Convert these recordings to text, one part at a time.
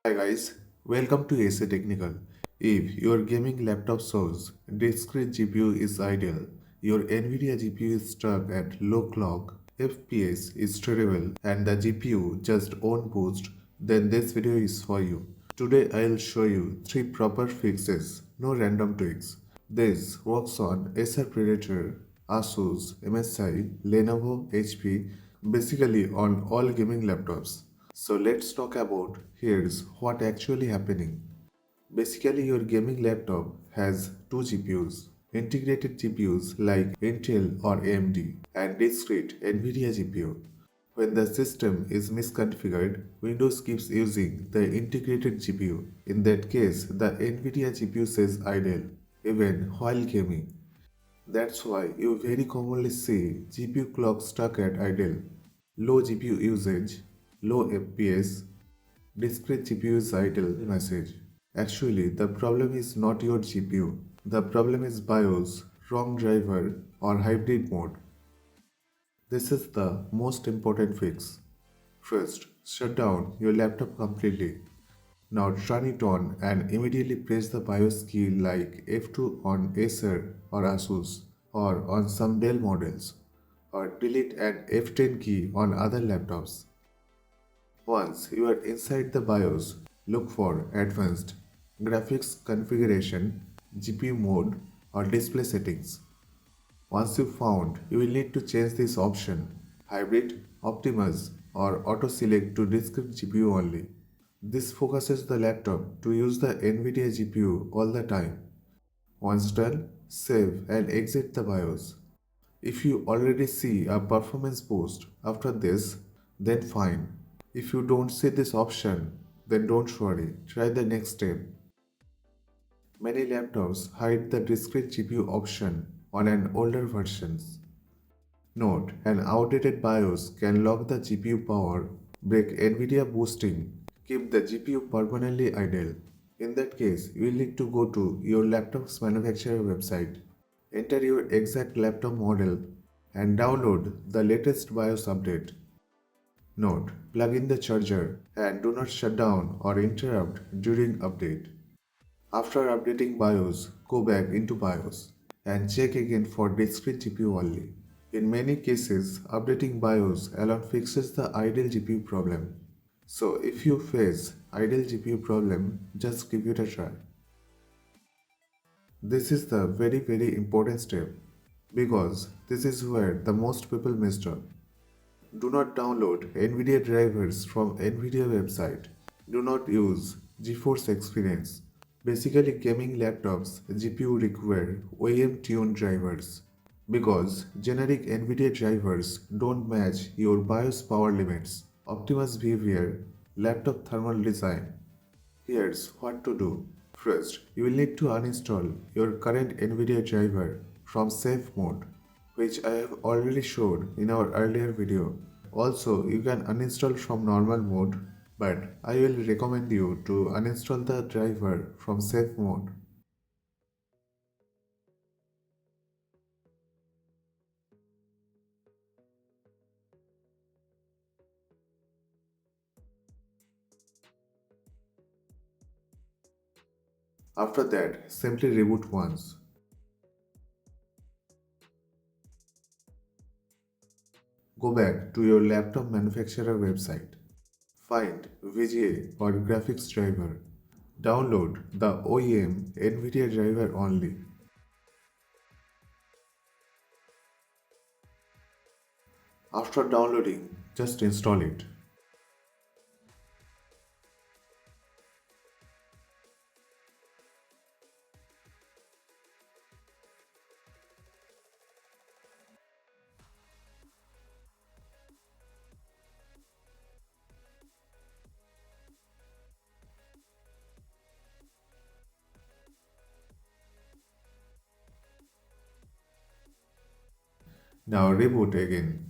Hi guys, welcome to AC Technical. If your gaming laptop shows Discrete GPU is idle, your NVIDIA GPU is stuck at low clock, FPS is terrible, and the GPU just won't boost, then this video is for you. Today I'll show you 3 proper fixes, no random tweaks. This works on Acer Predator, ASUS, MSI, Lenovo, HP, basically on all gaming laptops. So let's talk about here's what actually happening. Basically your gaming laptop has two GPUs, integrated GPUs like Intel or AMD and discrete NVIDIA GPU. When the system is misconfigured, Windows keeps using the integrated GPU. In that case, the NVIDIA GPU says idle, even while gaming. That's why you very commonly see GPU clock stuck at idle, low GPU usage, low FPS, discrete GPU is idle message. Actually, the problem is not your GPU. The problem is BIOS, wrong driver, or hybrid mode. This is the most important fix. First, shut down your laptop completely. Now turn it on and immediately press the BIOS key like F2 on Acer or ASUS or on some Dell models, or delete an F10 key on other laptops. Once you are inside the BIOS, look for Advanced, Graphics Configuration, GPU Mode or Display Settings. Once you found, you will need to change this option, Hybrid, Optimus or Auto Select to Discrete GPU only. This focuses the laptop to use the NVIDIA GPU all the time. Once done, save and exit the BIOS. If you already see a performance boost after this, then fine. If you don't see this option, then don't worry, try the next step. Many laptops hide the discrete GPU option on an older versions. Note, an outdated BIOS can lock the GPU power, break NVIDIA boosting, keep the GPU permanently idle. In that case, you will need to go to your laptop's manufacturer website, enter your exact laptop model, and download the latest BIOS update. Note, plug in the charger and do not shut down or interrupt during update. After updating BIOS, go back into BIOS and check again for discrete GPU only. In many cases, updating BIOS alone fixes the idle GPU problem. So if you face idle GPU problem, just give it a try. This is the very important step because this is where the most people messed up. Do not download NVIDIA drivers from NVIDIA website. Do not use GeForce Experience. Basically gaming laptops GPU require OEM tuned drivers because generic NVIDIA drivers don't match your BIOS power limits. Optimus behavior, laptop thermal design. Here's what to do. First, you will need to uninstall your current NVIDIA driver from safe mode, which I have already showed in our earlier video. Also, you can uninstall from normal mode, but I will recommend you to uninstall the driver from safe mode. After that, simply reboot once. Go back to your laptop manufacturer website. Find VGA or graphics driver. Download the OEM NVIDIA driver only. After downloading, just install it. Now reboot again.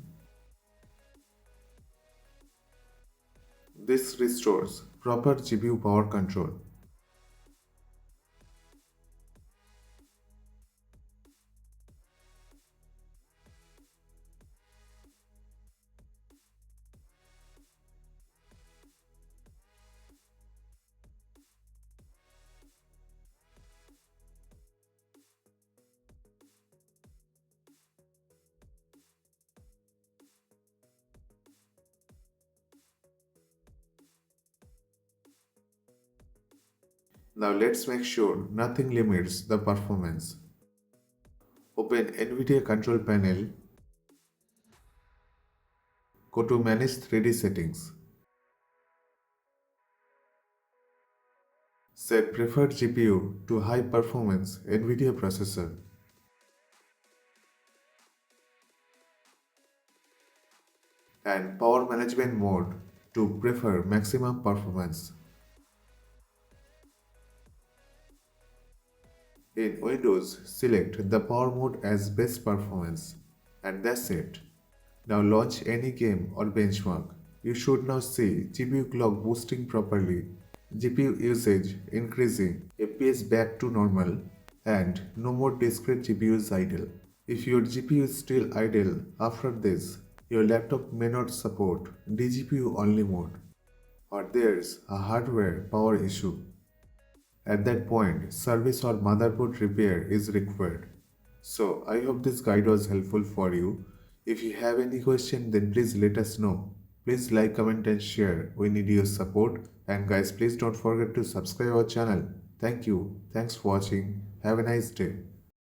This restores proper GPU power control. Now let's make sure nothing limits the performance. Open NVIDIA control panel, go to Manage 3D Settings. Set Preferred GPU to High Performance NVIDIA Processor. And Power Management Mode to prefer maximum performance. In Windows, select the power mode as best performance. And that's it. Now launch any game or benchmark. You should now see GPU clock boosting properly, GPU usage increasing, FPS back to normal, and no more discrete GPUs idle. If your GPU is still idle after this, your laptop may not support DGPU only mode, or there's a hardware power issue. At that point, service or motherboard repair is required. So, I hope this guide was helpful for you. If you have any question, then please let us know. Please like, comment and share. We need your support. And guys, please don't forget to subscribe our channel. Thank you. Thanks for watching. Have a nice day.